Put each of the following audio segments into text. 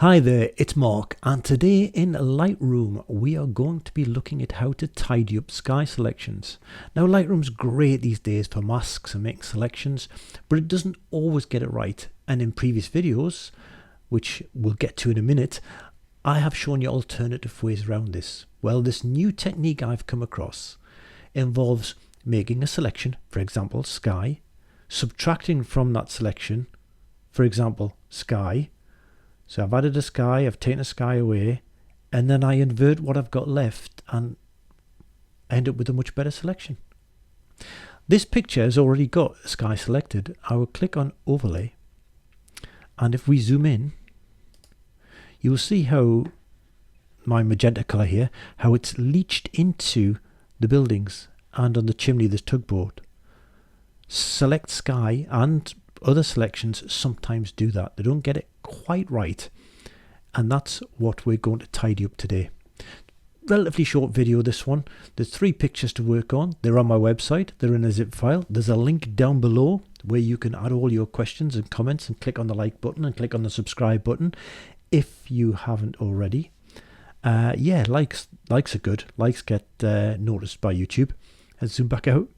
Hi there, it's Mark, and today in Lightroom we are going to be looking at how to tidy up sky selections. Now Lightroom's great these days for masks and making selections, but it doesn't always get it right, and in previous videos, which we'll get to in a minute, I have shown you alternative ways around this. Well, this new technique I've come across involves making a selection, for example sky, subtracting from that selection, for example sky. So I've added a sky, I've taken a sky away, and then I invert what I've got left and end up with a much better selection. This picture has already got a sky selected. I will click on overlay, and if we zoom in, you'll see how my magenta color here, how it's leached into the buildings, and on the chimney there's Tugboat. Select sky and other selections sometimes do that. They don't get it quite right, and that's what we're going to tidy up today. Relatively short video, this one. There's 3 pictures to work on. They're on my website, they're in a zip file. There's a link down below where you can add all your questions and comments, and click on the like button and click on the subscribe button if you haven't already. Yeah, likes are good. Likes get noticed by YouTube. Let's zoom back out.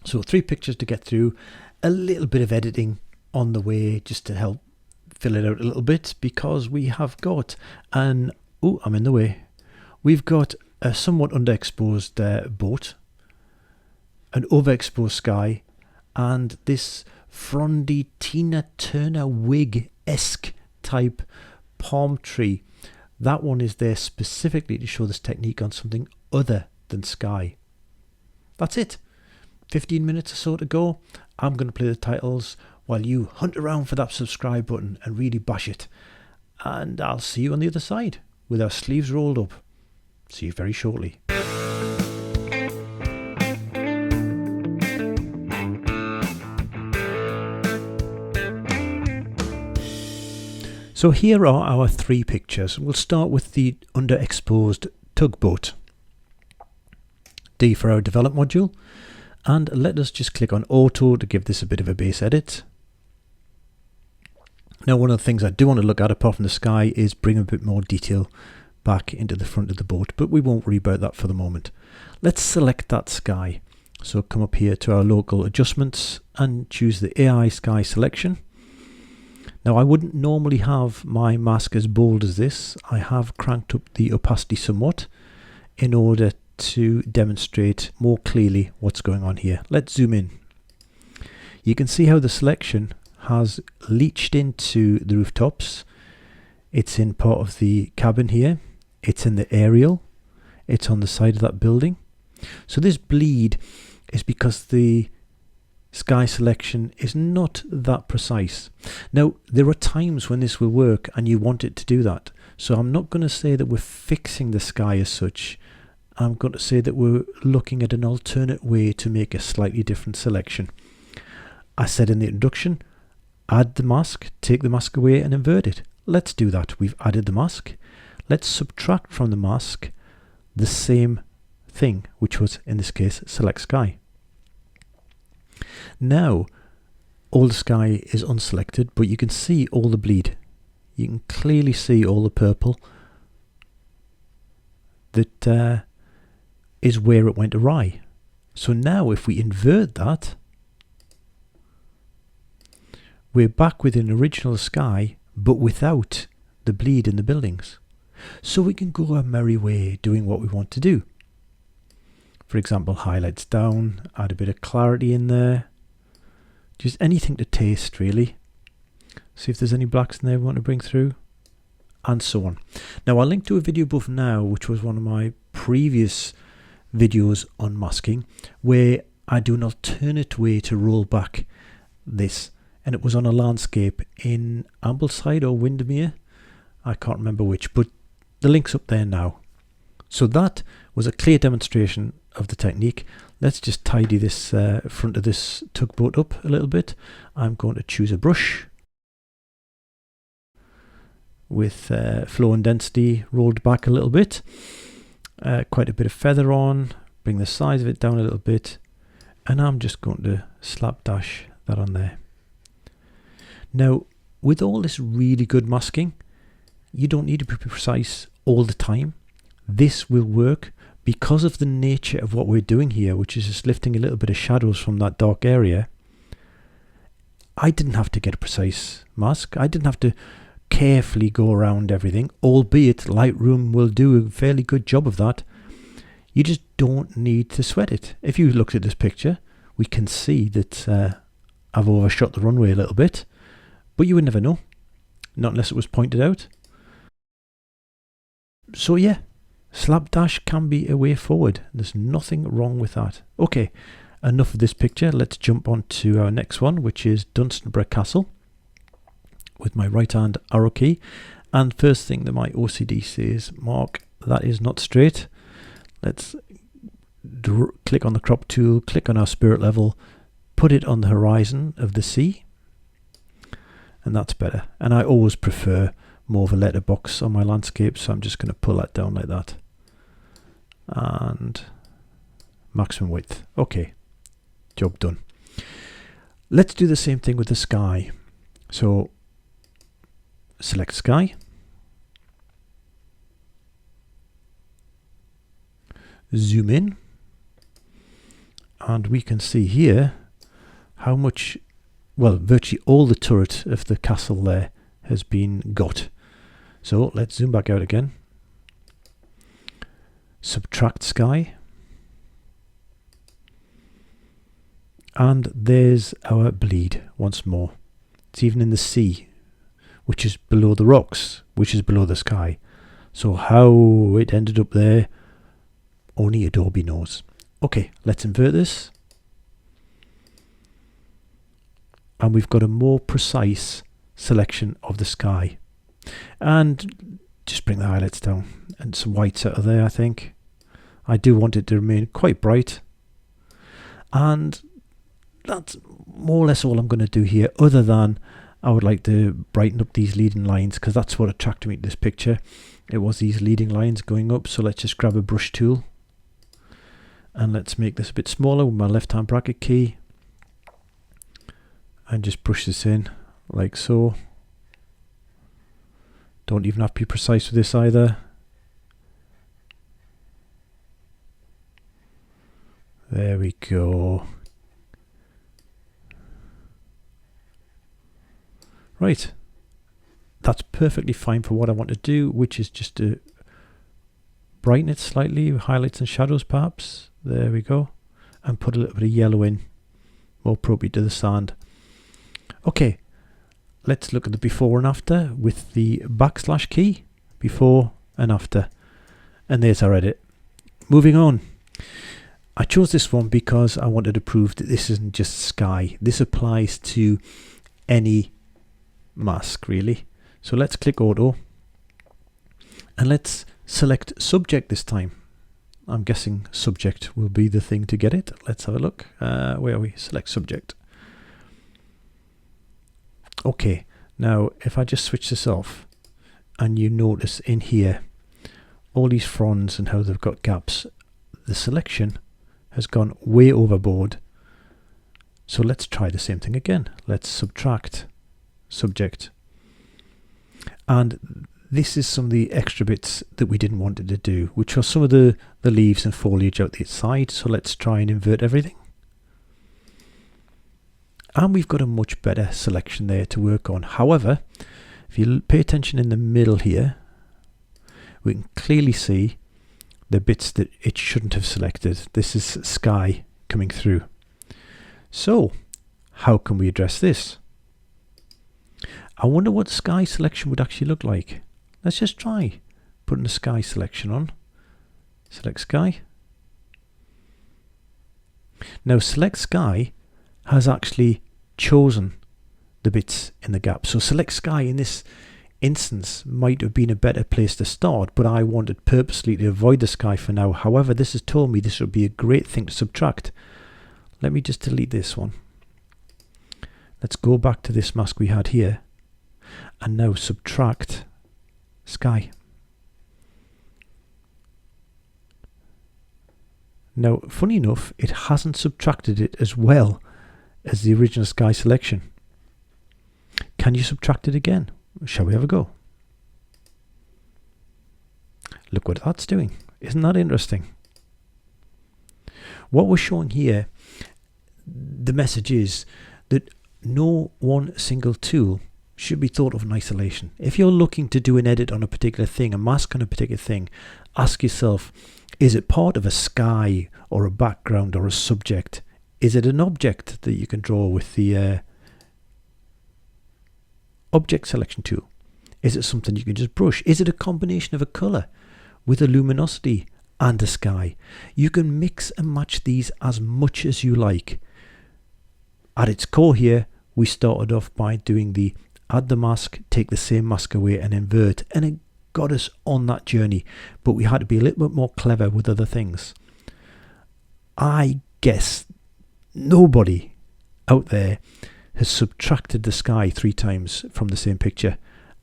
So 3 pictures to get through, a little bit of editing on the way just to help fill it out a little bit, because we have got I'm in the way. We've got a somewhat underexposed boat, an overexposed sky, and this frondy Tina Turner wig-esque type palm tree. That one is there specifically to show this technique on something other than sky. That's it. 15 minutes or so to go. I'm going to play the titles while you hunt around for that subscribe button and really bash it. And I'll see you on the other side with our sleeves rolled up. See you very shortly. So here are our 3 pictures. We'll start with the underexposed Tugboat. D for our develop module. And let us just click on auto to give this a bit of a base edit. Now one of the things I do want to look at apart from the sky is bring a bit more detail back into the front of the boat, but we won't worry about that for the moment. Let's select that sky. So come up here to our local adjustments and choose the AI sky selection. Now I wouldn't normally have my mask as bold as this. I have cranked up the opacity somewhat in order to demonstrate more clearly what's going on here. Let's zoom in. You can see how the selection has leached into the rooftops. It's in part of the cabin here. It's in the aerial. It's on the side of that building. So this bleed is because the sky selection is not that precise. Now there are times when this will work and you want it to do that. So I'm not going to say that we're fixing the sky as such. I'm going to say that we're looking at an alternate way to make a slightly different selection. I said in the introduction, add the mask, take the mask away and invert it. Let's do that. We've added the mask. Let's subtract from the mask the same thing, which was in this case select sky. Now all the sky is unselected, but you can see all the bleed. You can clearly see all the purple that is where it went awry. So now if we invert that, we're back with an original sky but without the bleed in the buildings. So we can go our merry way doing what we want to do. For example, highlights down, add a bit of clarity in there, just anything to taste really. See if there's any blacks in there we want to bring through, and so on. Now I'll link to a video above now, which was one of my previous videos on masking, where I do an alternate way to roll back this, and it was on a landscape in Ambleside or Windermere. I can't remember which, but the link's up there now. So that was a clear demonstration of the technique. Let's just tidy this front of this Tugboat up a little bit. I'm going to choose a brush with flow and density rolled back a little bit. Quite a bit of feather on, bring the size of it down a little bit, and I'm just going to slapdash that on there. Now with all this really good masking, you don't need to be precise all the time. This will work because of the nature of what we're doing here, which is just lifting a little bit of shadows from that dark area. I didn't have to get a precise mask. I didn't have to carefully go around everything, albeit Lightroom will do a fairly good job of that. You just don't need to sweat it. If you looked at this picture, we can see that I've overshot the runway a little bit, but you would never know, not unless it was pointed out. So yeah, slapdash can be a way forward. There's nothing wrong with that. Okay, enough of this picture. Let's jump on to our next one, which is Dunstanburgh Castle, with my right hand arrow key. And first thing that my OCD says, Mark, that is not straight. Let's click on the crop tool, click on our spirit level, put it on the horizon of the sea, and that's better. And I always prefer more of a letterbox on my landscape, so I'm just going to pull that down like that. And maximum width. Okay, job done. Let's do the same thing with the sky. So select sky, zoom in, and we can see here how much, well, virtually all the turret of the castle there has been got. So let's zoom back out again, subtract sky, and there's our bleed once more. It's even in the sea, which is below the rocks, which is below the sky. So how it ended up there, only Adobe knows. Okay, let's invert this. And we've got a more precise selection of the sky. And just bring the highlights down. And some whites out of there, I think. I do want it to remain quite bright. And that's more or less all I'm going to do here, other than I would like to brighten up these leading lines, because that's what attracted me to this picture. It was these leading lines going up. So let's just grab a brush tool. And let's make this a bit smaller with my left hand bracket key. And just brush this in like so. Don't even have to be precise with this either. There we go. Right. That's perfectly fine for what I want to do, which is just to brighten it slightly, highlights and shadows perhaps. There we go. And put a little bit of yellow in, more appropriate to the sand. Okay, let's look at the before and after with the backslash key, before and after. And there's our edit. Moving on. I chose this one because I wanted to prove that this isn't just sky. This applies to any mask really. So let's click auto. And let's select subject this time. I'm guessing subject will be the thing to get it. Let's have a look. Where are we? Select subject. Okay, now if I just switch this off, and you notice in here all these fronds and how they've got gaps, the selection has gone way overboard. So let's try the same thing again. Let's subtract subject. And this is some of the extra bits that we didn't want it to do, which are some of the leaves and foliage out the side. So let's try and invert everything. And we've got a much better selection there to work on. However, if you pay attention in the middle here, we can clearly see the bits that it shouldn't have selected. This is sky coming through. So how can we address this? I wonder what sky selection would actually look like. Let's just try putting the sky selection on. Select sky. Now select sky has actually chosen the bits in the gap. So select sky in this instance might have been a better place to start, but I wanted purposely to avoid the sky for now. However, this has told me this would be a great thing to subtract. Let me just delete this one. Let's go back to this mask we had here and now subtract sky. Now, funny enough, it hasn't subtracted it as well as the original sky selection. Can you subtract it again? Shall we have a go? Look what that's doing. Isn't that interesting? What we're showing here, the message is that no one single tool should be thought of in isolation. If you're looking to do an edit on a particular thing, a mask on a particular thing, ask yourself, is it part of a sky or a background or a subject? Is it an object that you can draw with the object selection tool? Is it something you can just brush? Is it a combination of a colour with a luminosity and a sky? You can mix and match these as much as you like. At its core here, we started off by doing the add the mask, take the same mask away and invert, and it got us on that journey, but we had to be a little bit more clever with other things. I guess nobody out there has subtracted the sky 3 times from the same picture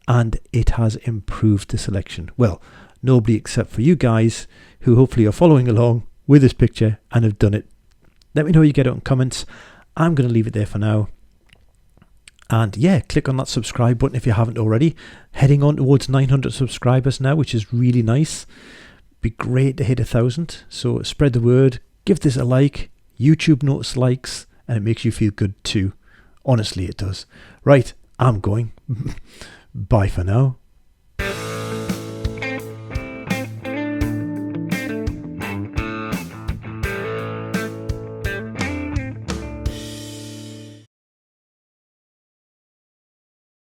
and it has improved the selection. Well, nobody except for you guys who hopefully are following along with this picture and have done it. Let me know how you get it in comments. I'm going to leave it there for now. And yeah, click on that subscribe button if you haven't already. Heading on towards 900 subscribers now, which is really nice. Be great to hit 1,000. So spread the word, give this a like. YouTube notice likes and it makes you feel good too. Honestly, it does. Right, I'm going. Bye for now.